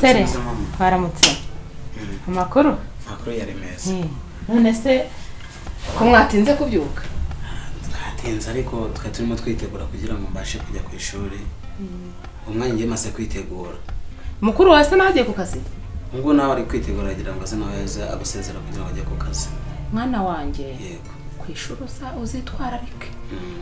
Sere, baramutse. Amakuru? Amakuru yari meza. None se ko mwatinze kubyuka? Twatinze ariko turimo twitegura kugira ngo mbashe kujya ku ishuri. Umwanya ngiye maze kwitegura. Mukuru wase nagiye ku kazi? Ngo nawe ari kwitegura agira ngo aze nawe yaza agusezera kugira ngo ajye ku kazi. Mwana wanje. Yego. Ku ishuri uzitwararike.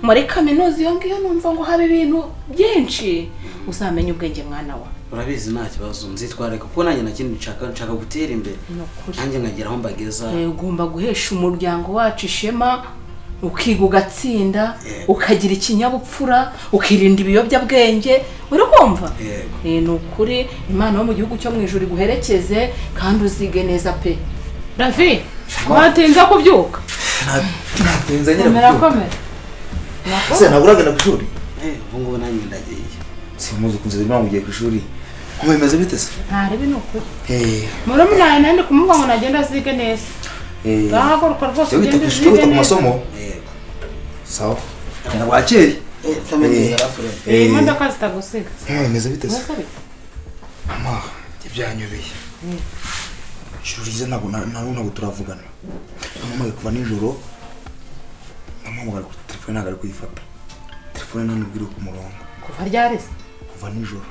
Muri kaminuza iyo ngiyo numva ngo habe ibintu byinshi. Uzamenya ubwenge mwana wa. Urabizi nta kibazo nzitwararika kuko nanjye nakindi nshaka gutera imbere. Nanjye nkagira aho mbageza. Ugomba guhesha umuryango wacu ishema. Ukiga ugatsinda, ukagira ikinyabupfura, ukirinda ibiyobyabwenge, uri kumva? Ni ukuri Imana yo mu gihugu cyo mu ijuru guherekeze kandi uzige neza pe. David, watinze kubyuka? Natinze nyine kubyuka. Se naguraga na kushuri? Ubungubu nanjye ndagiye. Simuzi kunze none ugiye ku ishuri. Umemeze bite se? Ntari binukuri. Murumuna nandi kumuvuga ngo nagenda azige neza. Gahaguruka rwose ugende uzige neza. Masomo? Sawa. Kana wakiri? Tamenya arafure. Imodoka zitagusiga. Umemeze bite se? Mama, ibyanyobeye. Ishuri ryiza ntabwo turavugana. Mama kuva nijoro. Mama mugara ku telefone ntabwo ari kuyifata. Telefone none ubwire ku murongo. Kuva ryarese? Kuva nijoro.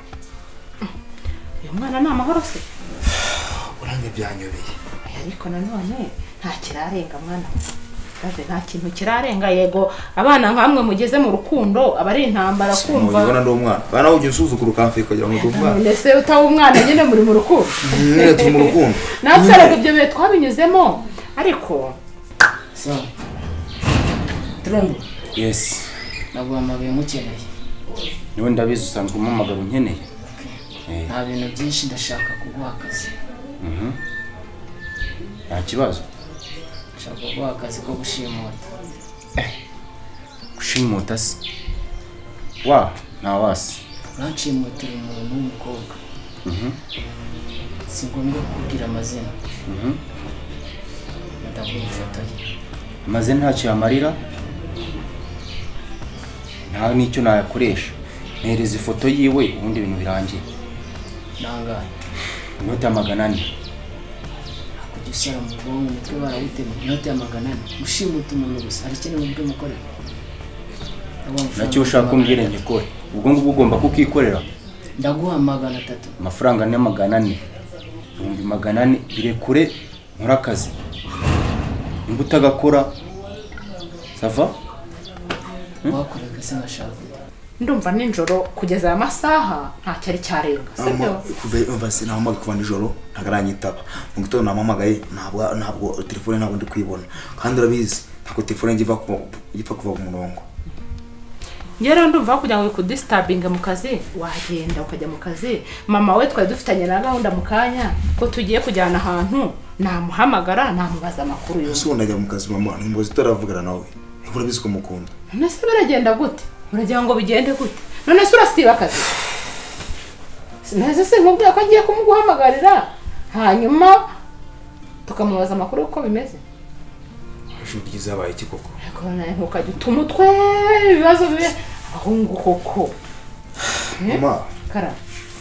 Uyu mwana ni amahoro se? Urange byanyobeye. Ariko nanone nta kirarenga mwana. Kaze nta kintu kirarenga yego abana nkamwe mugeze mu rukundo abari intambara kumva. Ubona ndo umwana. Bana uje usuzukuru kamfe kugira ngo ndumva. Nese utawo umwana nyine muri mu rukundo. Nyine turi mu rukundo. Nataraga ibyo bihe twabinyuzemo ariko so Trumbo. Yes. Naguhamagaye mukeneye. Niwe ndabizi usanzwe umamagara unkeneye. Nta bintu byinshi ndashaka kuguha akazi. Nta kibazo. Nshaka kuguha akazi ko gushimuta. Gushimuta se? Wa, nta wasi. Urancimutira umuntu w'umukobwa. Si ngombwa kugira amazina. Ndaguha ifoto ye. Amazina ntacyo yamarira? Nta n'icyo nayakoresha. Mpereza ifoto yiwe ubundi ibintu birangiye. Nangahe? Inoti ya 400. Kujya usara mu bwonko umutwe barawutema. Inoti ya 400. Ushimuta umuntu gusa hari ikintu mubyo mukorera. Nacyo ushaka kumbwira ngikore. Ubwo ngubwo ugomba kukikorera. Ndaguha 300. Amafaranga ni 400. 400 birekure nkora akazi. Imbuto agakora. Sava? Wakoreka se nashaka. Ndumva ninjoro kugeza amasaha nta cyari cyarenga. Sibyo? Kuva se naho kuva nijoro ntagaranyitaba. Mu gitondo namamagaye ntabwo telefone ntabwo ndi kwibona. Kandi urabizi ntabwo telefone ngiva kuva ku murongo. Ngero ndumva kugira ngo kudisturbinga mu kazi wagenda ukajya mu kazi. Mama we twari dufitanye na gahunda mu kanya ko tugiye kujyana ahantu namuhamagara namubaza amakuru yo. Ese ndajya mu kazi mama nimbo zitaravugana nawe. Urabizi ko mukunda. Nese biragenda gute? Uragira ngo bigende gute? None se urasiba akazi? Sineze se nkubwira ko agiye kumuguhamagarira hanyuma tukamubaza amakuru uko bimeze. Ishuri ryiza baye iki koko? Ntukajya utumutwe ibibazo bibe ahungu koko. Mama, kara.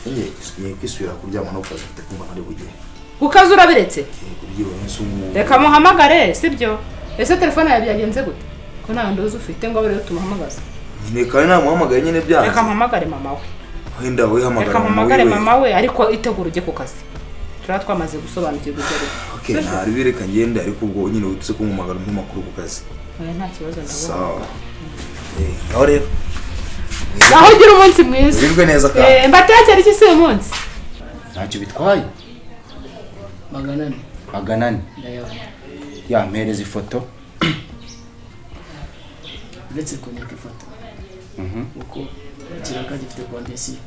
Ngiye kwisubira kuryama no kazi kumva nari bugiye. Ukaza urabiretse? Kubyiwe nsumu. Reka muhamagare sibyo? Ese telefone yawe byagenze gute? Ko nta ndozo ufite ngo abere tumuhamagaza. Nyine kandi namuhamagaye nyine byanze. Reka mpamagare mama we. Wenda we hamagara. Reka mpamagare mama we ariko itegura ujye ku kazi. Twamaze gusobanukirwa ibyo. Okay, ntari bireka ngende ariko ubwo nyine utse kumumagara mu makuru ku kazi. Nta kibazo ndabona. Sawa. Aho rero. Aho gira umunsi mwiza. Birirwe neza ka. Mbatekera iki se uyu munsi? Ntacyo bitwaye. 400. 400. Ndayabona. Ya mpereza ifoto. Uretse kunyaka ifoto. Uko kiraka gifite kondisiyo.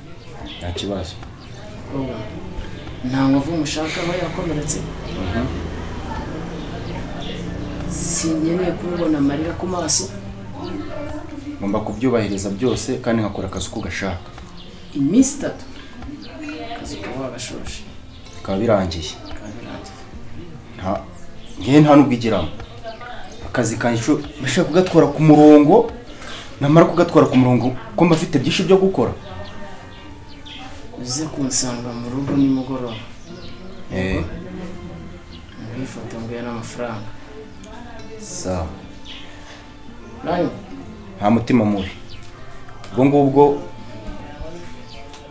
Nta kibazo. Nta nkovu mushaka aho yakomeretse. Sinkeneye kubona amarira ku maso. Ngomba kubyubahiriza byose kandi nkakora akazi uko gashaka. Iminsi 3. Akazi ko wagashoshe. Bikaba birangiye. Nta n'ubwigiramo. Akazi kanjye bashaka kugatwara ku murongo namara kugatwara ku murongo ko mbafite byinshi byo gukora. uze kunsanga mu rugo nimugoroba. Ifoto nguye n'amafaranga. Sawa. Nayo Nta mutima mubi. Ubwo ngubwo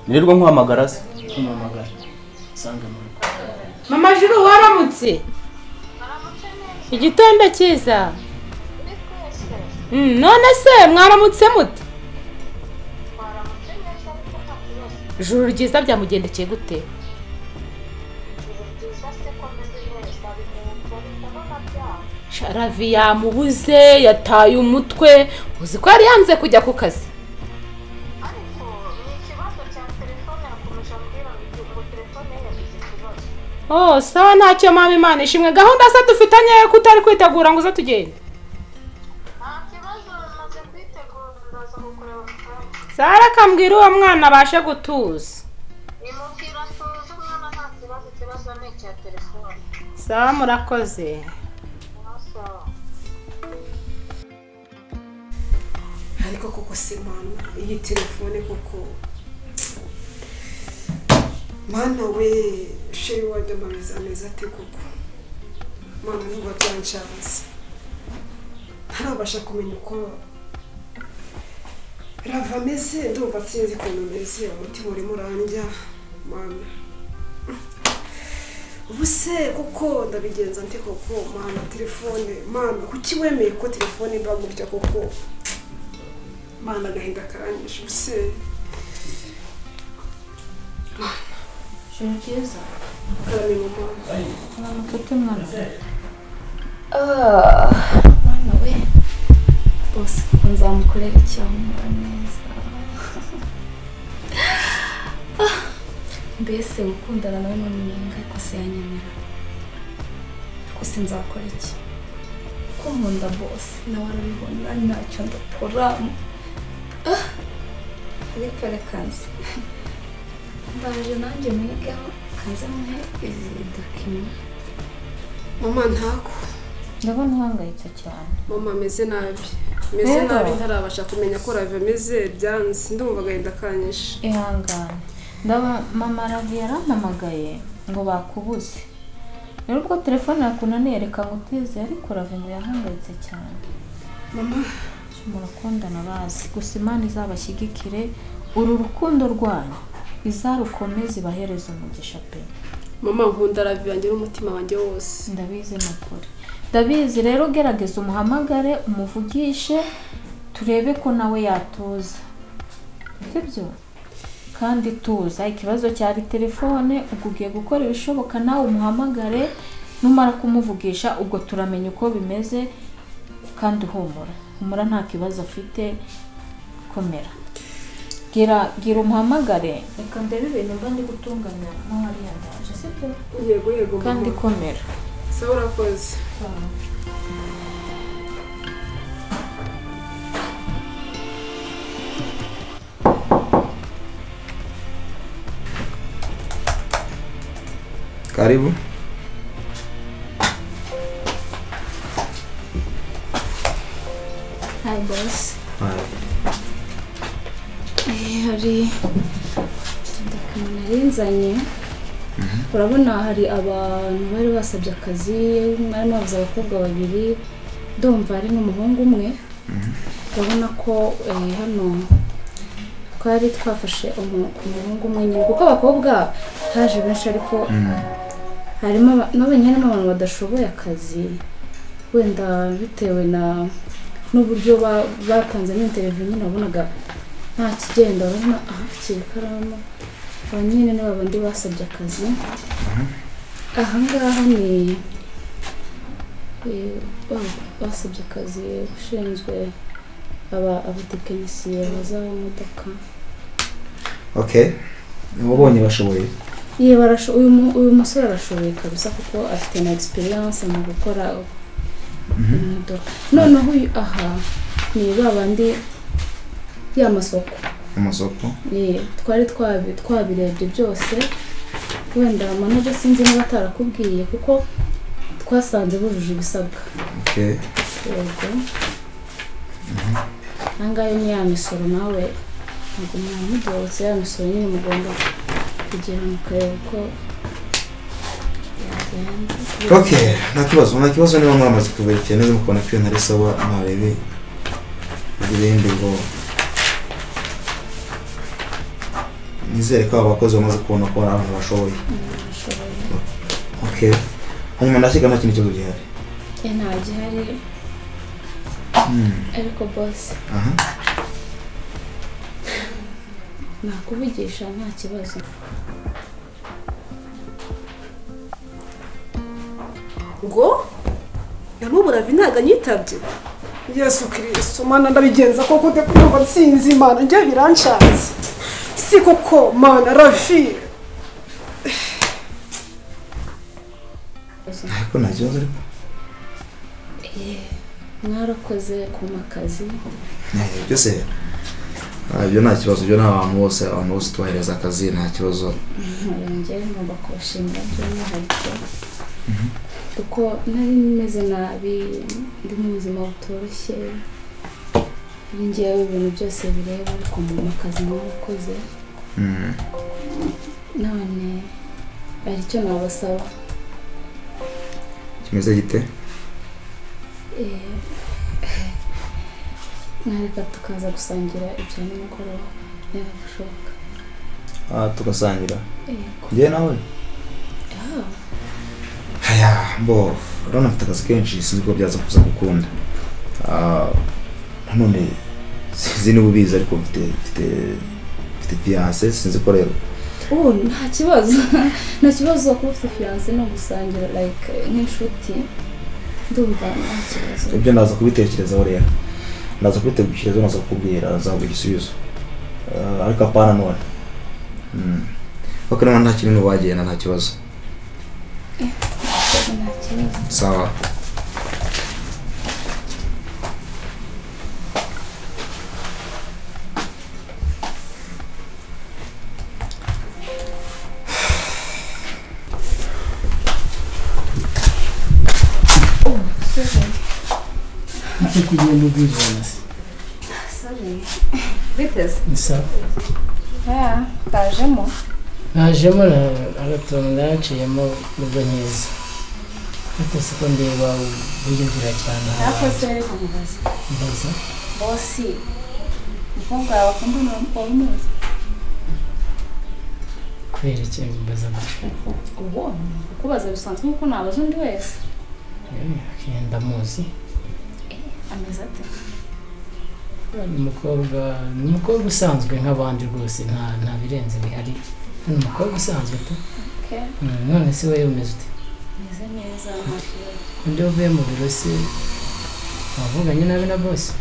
nirirwa nkuhamagara se. kumamagara. Sanga mu rugo. Mama Juru waramutse? Igitondo cyiza. None se mwaramutse mute? Juru ryiza byamugendekeye gute? Sharavi yamubuze yataye umutwe uzi ko yari yanze kujya ku kazi. Oh, sawa ntacyo mama Imana ishimwe gahunda se dufitanye ko utari kwitegura ngo uze tugende. Sara kambwira uwo mwana abashe gutuza. Sawa murakoze. Ariko koko se mama iyi telefone koko mana we sheri wajya ameza ate koko mana nuba byanshanze ntarabasha kumenya uko rava ameze ndumva sinzi ukuntu meze umutima urimo urandya mana ubu se koko ndabigenza nte koko mana telefone mana kuki wemeye ko telefone imba gutya koko mana agahinda karanyishe ubuse Juru ryiza. karame mama Mfite umwana. Mwana we. Bose nzamukorera icyamura neza. Mbese gukundana nawe n'umunyenga ariko se yanyemera. Ariko se nzakora iki? Ko nkunda bose nawe arabibona ntacyo ndakora. Ariko rekanze. Ndaje nanjye mwigaho kaza mwe izi dokima. mama ntako Ndabona uhangayitse cyane. mama ameze nabi meze nabi ntarabasha kumenya ko rave ameze byanze ndumva agahinda kanyishe Ihangane. Mama Ravi yarampamagaye ngo bakubuze. Rero ubwo telefone yakunaniye reka ngo utize ariko Ravi ngo yahangayitse cyane. mama Murakundana bazi gusa Imana izabashyigikire uru rukundo rwanyu izarukomeze ibahereza umugisha pe. mama nkunda rave yanjye n'umutima wanjye wose Ndabizi n'ukuri. Ndabizi rero gerageza umuhamagare umuvugishe turebe ko nawe yatuza. Sibyo? Kandi tuza ikibazo cyari telefone ubwo ugiye gukora ibishoboka nawe umuhamagare numara kumuvugisha ubwo turamenya uko bimeze kandi humura nta kibazo afite komera. Gira umuhamagare reka ndebe ibintu mba ndi gutunganya mo hariya ndaje sibyo? yego mama Kandi komera. sawa urakoze Karibu. Hi boss. Hi. Hari narinzanye. Urabona hari abantu bari basabye akazi mwari mwabuze abakobwa babiri ndumva ari n'umuhungu umwe. Urabona ko hano twari twafashe umuhungu umwe nyine kuko abakobwa haje benshi ariko harimo n'abanyene n'abantu badashoboye akazi wenda bitewe n'uburyo batanze n'interview nyine wabonaga nta kigenda urabona ikaramu abanyene n'abandi basabye akazi. Aha ngaha ni basabye akazi ushinzwe abatekinisiye baza imodoka. Okay. Wabonye bashoboye? Ye uyu musore arashoboye kabisa kuko afite na experience mu gukora imodoka. Noneho uyu aha ni babandi y'amasoko. Amasoko? Twari twabirebye byose wenda manager sinzi niba atarakubwiye kuko twasanze bujuje ibisabwa. Okay. Yego. Nangayo ni ya misoro nawe ntabwo mwamubyotse ya misoro nyine mugomba kugira ngo ukareba uko yagenda. Okay, nta kibazo niba mwamaze kuverifya neza mukabona ko ibintu ari sawa ntarebe ibindi ngo nizere ko abakozi bamaze kubona ko ari abantu bashoboye. Okay, hanyuma ndashyiga nta kintu kibazo gihari. Nta gihari ariko boss nakuvugisha nta kibazo. ngo yamubura ntago anyitabye. Yesu Kristo mana ndabigenza koko de kumva nsinzi mana njye biranshaze. Si koko mana Rafi. Ariko nta kibazo ariko. Mwarakoze ku makazi. Byose ibyo nta kibazo, ibyo n'abantu bose tubahereza akazi nta kibazo. Njye ngomba kubashimira by'umwihariko kuko nari meze nabi, ndi mu buzima butoroshye, njyewe ibintu byose bireba ariko mu makazi mwarakoze. None hari icyo nabasaba. Kimeze gite? Mwareka tukaza gusangira ibya nimugoroba niba bishoboka. Tugasangira? Njye nawe? Mbo urabona mfite akazi kenshi sinzi ko byaza kuza gukunda. None sinzi niba ubizi ariko mfite fiancé sinzi ko rero. Nta kibazo kuba ufite fiancé no gusangira like nk'inshuti. Ndumva nta kibazo. Ibyo ndaza kubitekerezaho rero. Ndaza kubitekerezaho naza kukubwira azavuga igisubizo. Ariko apana none. Bakora nta kintu bagenda nta kibazo. Sawa. Icyo kugenda ubwirana se. Sorry. Biteze. Isa. Tajemo. Najemo aratonda yaciyemo nubwo nyiza. Biteze ko ndeba biyumvira cyane. Hapo se kumubaza. Mbaza. Bosi. Mfunga wakunda n'umuzi. Kwere cyo mbaza gutyo. Kubaza bisanzwe kuko nabaje ndi wese. Kenda muzi. Ameza ate? Ni umukobwa usanzwe nk'abandi rwose nta birenze bihari. Ni umukobwa usanzwe tu. Okay. None se wowe umeze ute? Meze neza amashuri. Undi uvuye mu biro se wavuganye nabi na boss?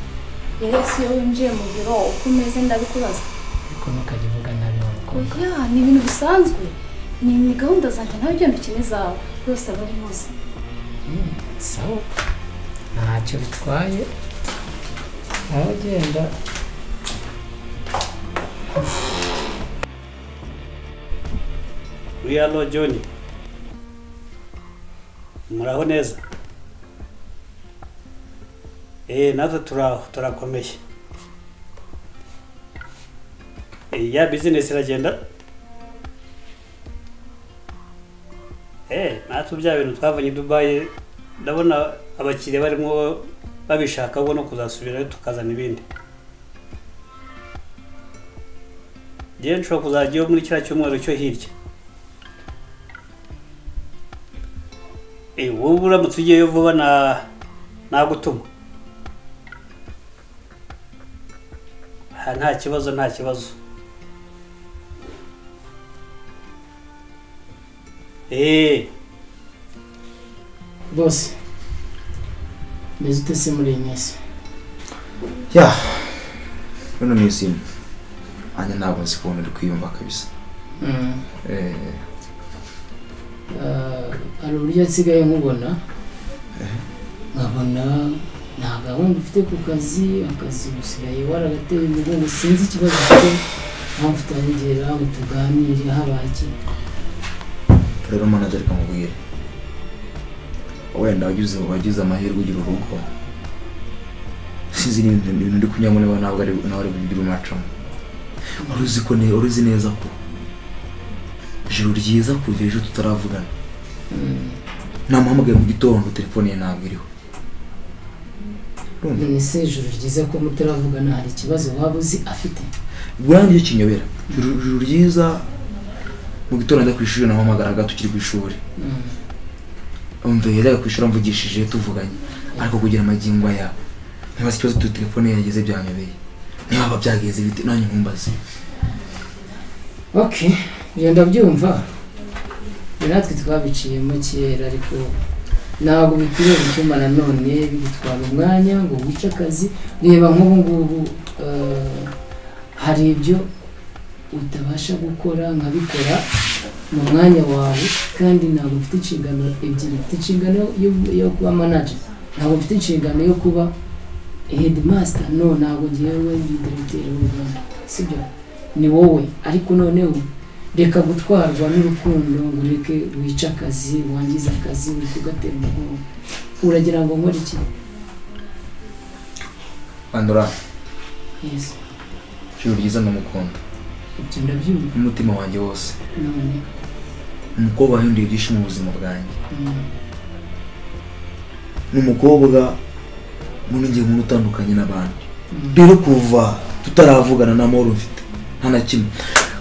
Yes, iyo winjiye mu biro uko umeze ndabikubaza. Ariko ntukajya uvuga nabi wa mukobwa. Ni ibintu bisanzwe. Ni gahunda zanjye ntawe ugenda ukine zawe. Rwose aba ari muzi. Sawa. Ntacyo bitwaye. Aho genda. Hello Johnny. Muraho neza. Natwe turakomeye. Ya business iragenda. Natwe bya bintu twavanye Dubai ndabona abakiriya barimo babishaka ubwo no kuzasubirayo tukazana ibindi. Gihe nshobora kuzajyayo muri kiriya cyumweru cyo hirya. Wowe uramutse ugiyeyo vuba nagutuma. Nta kibazo. Boss. Meze ute se muri Ines? None ni simu. Anya ntabwo nzi kubona uri kwiyumva kabisa. Hari uburyo nsigaye nkubona. Nkabona nta gahunda ufite ku kazi, akazi usigaye waragateye umugongo sinzi ikibazo ufite. Mpamvu utangera ngo tuganire habaye iki. Rero manager kamubwire. Wenda wagize amahirwe ugira urugo. Sinzi ibintu ndi kunyamura ntabwo ari nawe bigira umacamo. Uruzi neza ko ijoro ryiza kuva ejo tutaravugana namuhamagaye mu gitondo telefone ye ntabwo iriho none se ijoro ryiza ko mutaravugana hari ikibazo waba uzi afite bwanjye kinyobera ijoro ryiza mu gitondo njya ku ishuri namuhamagaraga tukiri ku ishuri umva yaraga ku ishuri amvugishije tuvuganye ariko kugira amagingo aya ntibaze ikibazo telefone ye yageze byanyobeye niba byagenze bite nanjye nkumbaze. Okay, ngenda byumva natwe twabiciyemo kera ariko ntabwo bikwiriye gutuma nanone bigutwara umwanya ngo wice akazi. Reba nk'ubu ngubu hari ibyo utabasha gukora nkabikora mu mwanya wawe kandi ntabwo mfite inshingano ebyiri. Mfite inshingano yo kuba manager, ntabwo mfite inshingano yo kuba headmaster. No, ntabwo ngewe ndi directeur w'uruganda, sibyo? Ni wowe. Ariko noneho reka gutwarwa n'urukundo ngo ureke wica akazi, wangiza akazi, uri kugatera umugongo. Uragira ngo nkore iki? Andora. Yes. Ijoro ryiza ndamukunda. Ibyo ndabyumva umutima wanjye wose. None umukobwa wahinduye byinshi mu buzima bwanjye. N'umukobwa muri ngiye umuntu utandukanye n'abandi. Rero kuva tutaravugana na moro mfite nta na kimwe.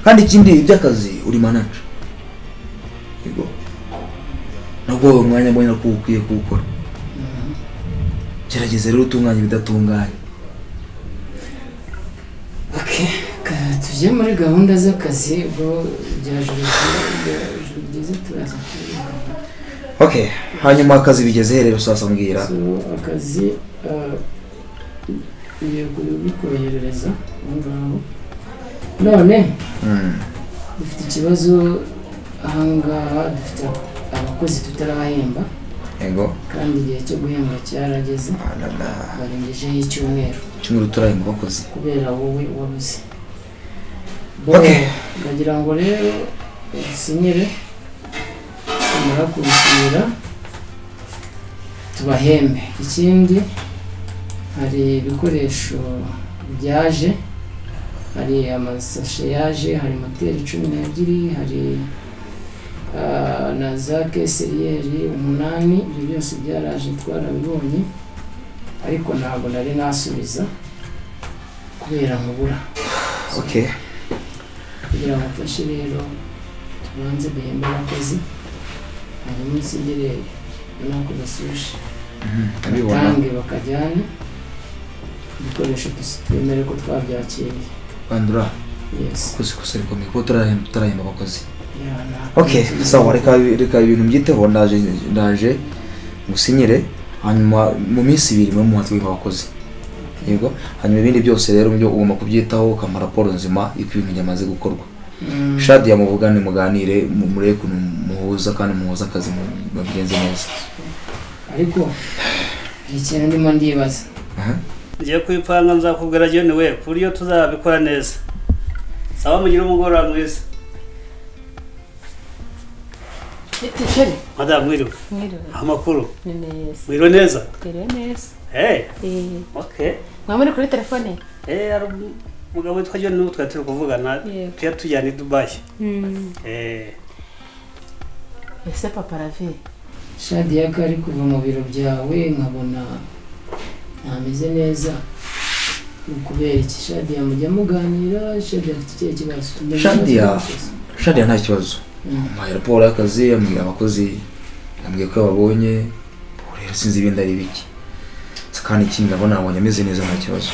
Kandi ikindi iby'akazi uri manager. Yego. Nabwo umwanya mbona ko ukwiye kuwukora. Gerageza rero utunganye bidatunganye. Okay, tujye muri gahunda z'akazi bwo byajuru byiza turaza. Okay, hanyuma akazi bigeze rero sasa mbwira. So akazi yego bikoherereza ngaho. None dufite ikibazo ahangaha, dufite abakozi tutarahemba. Yego. Kandi igihe cyo guhemba cyarageze. Barengejeho icyumweru. Cyumweru turahemba abakozi kubera wowe wabuze. Okay. Ndagira ngo rero sinyere tumara kubishyira tubahembe. Ikindi hari ibikoresho byaje, hari amasashe yaje, hari moteri 12, hari na za keseriyeri 8. Ibyo byose byaraje twarabibonye ariko ntabwo nari nasubiza kubera nkubura. Okay. Kugira ngo mfashe rero tubanze duhembe abakozi hanyuma nsigere nako basuje tange bakajyana ibikoresho twemere ko twabyakiriye. Bandura. Yes. Kusi ariko ko turahemba abakozi. Okay, sawa reka ibintu mbyiteho ndaje ngusinyire hanyuma mu minsi 2 mu mwaka w'abakozi. Yego, hanyuma ibindi byose rero byo ugomba kubyitaho ukamara raporo nzima y'uko ibintu byamaze gukorwa. Shadi yamuvugane muganire mureke kuntu muhuza kandi muhuza akazi mu bigenze neza. Ariko ikintu ndimo ndibaza. Ngiye kwipanga nzakubwira je ni we kuriyo tuzabikora neza. Sawa mugira umugoroba mwiza. Tisheri. Madam mwiriwe. Mwiriwe. Amakuru. Neza. Mwiriwe neza. Mwiriwe neza. Okay. Mwamuri kuri telefone? Ari mugabo witwa John n'utwa turi kuvugana tuya tujyana i Dubai. Ese papa Ravi. Shadi yakari kuva mu biro byawe nkabona ntameze neza. Kubera iki Shadi yamujya muganira, Shadi afite iki kibazo? Shadi nta kibazo. Mu raporo y'akazi yambwira abakozi yambwiye ko babonye rero sinzi ibindi ari biki. Kandi ikindi ndabona abonye ameze neza nta kibazo.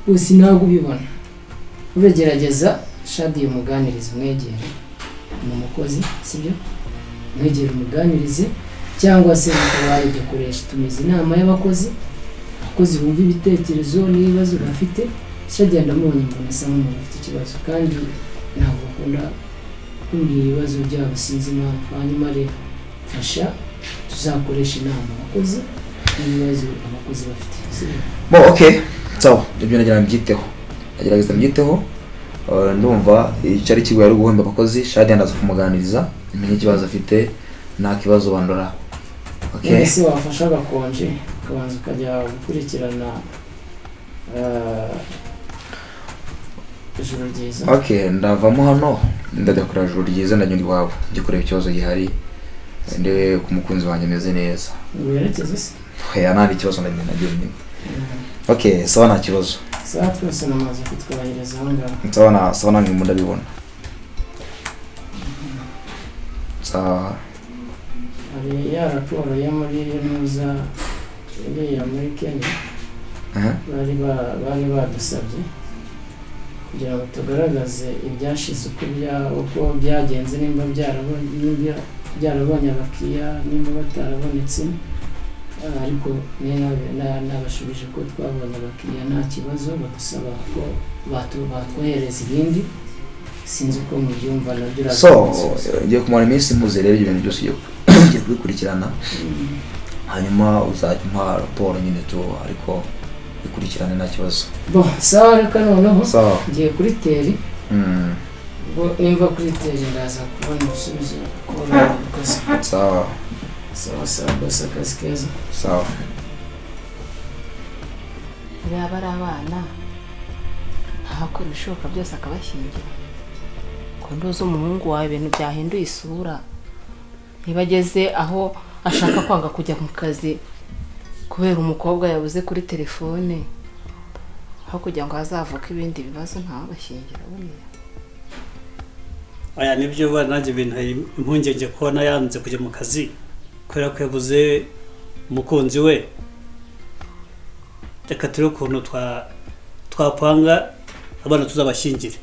Usi ntabwo ubibona. Ubegerageza Shadi umuganirize umwegere mu mukozi, sibyo? Mwegere umuganirize cyangwa se mukabaye dukoresha tumize inama y'abakozi. Abakozi bumva ibitekerezo n'ibibazo bafite. Shadi ndamubonye mbona asa nk'umuntu ufite ikibazo kandi ntabwo akunda kumbwira ibibazo byabo sinzi impamvu. Hanyuma rero fasha tuzakoresha inama abakozi n'ibibazo abakozi bafite. Okay. Sawa, ibyo nagira mbyiteho. Agerageza mbyiteho. Ndumva icyari kigoye ari guhemba abakozi. Shadi ndaza kumuganiriza imenye ikibazo afite nta kibazo bandora. Okay. Ese wafasha gakonje kabanza kajya gukurikirana ijoro ryiza. Okay, ndavamo hano ndajya kureba ijoro ryiza ndanyura iwabo njye kureba ikibazo gihari ndewe ku mukunzi wanjye ameze neza werekeze se oya nta kibazo nagiye nyine okay sawa nta kibazo sawa twese namaze kutwahiriza aho ngaho sawa nange mu ndabibona sawa hari ya raporo yo muri nuza iriya muri Kenya bari badusabye kugira ngo tugaragaze ibyashize uko byagenze nimba byarabonye abakiriya nimba batarabonetse ariko nabashubije ko twabonye abakiriya nta kibazo badusaba ko batwohereza ibindi sinzi uko mubyumva nabyo so ngiye kumara iminsi mpuze rero ibintu byose ugiye kubikurikirana hanyuma uzajya umpa raporo nyine tu ariko ikurikirane nta kibazo sawa reka noneho ngiye kuri teri imva kuri teri ndaza kubona ibisubizo kubona akazi sawa rwose akazi keza sawa yaba ari abana ntakora ibishoboka byose akabashyingira ko nduzi umuhungu wawe ibintu byahinduye isura niba ageze aho ashaka kwanga kujya mu kazi kubera umukobwa yabuze kuri telefone aho kugira ngo hazavuke ibindi bibazo ntabashyingira buriya aya nibyo bana nanjye ibintu impungenge kubona yanze kujya mu kazi kubera ko yabuze umukunzi we reka turebe ukuntu twapanga abana tuzabashyingire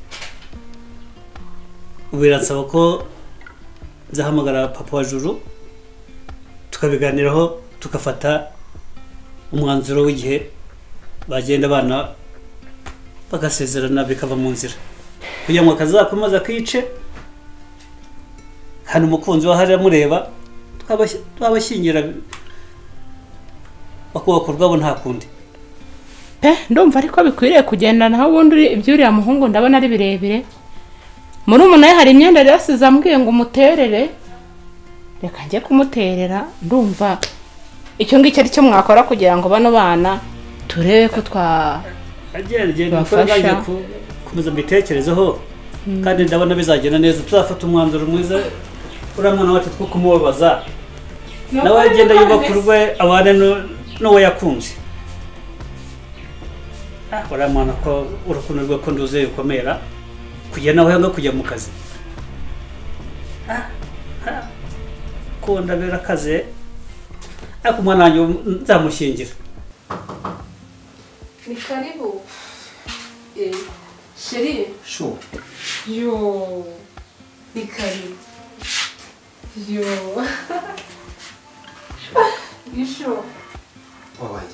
ubu biransaba ko nzahamagara papa wa Juru tukabiganiraho tugafata umwanzuro w'igihe bagenda abana bagasezerana bikava mu nzira kugira ngo akazakomeza kwice hano umukunzi wa hariya mureba twabashyingira bakubaka urwabo nta kundi ndumva ariko bikwiriye kugendana aho ubundi iby'uriya muhungu ndabona ari birebire muri umuntu we hari imyenda rero asize ambwiye ngo umuterere reka njye kumuterera ndumva icyo ngicyo ari cyo mwakora kugira ngo bano bana turebe ko twafasha kumeza mbitekerezeho kandi ndabona bizagenda neza tuzafata umwanzuro mwiza uriya mwana wacu two kumubabaza nawe agenda yubaka urwe abane n'uwo yakunze uriya mwana ko urukundo rwe ko nduze rukomera kujya nawe yanga kujya mu kazi kunda birakaze ariko umwana wanjye nzamushyingira ni karibu sheri sure yo ni karibu yo ni sure wabaye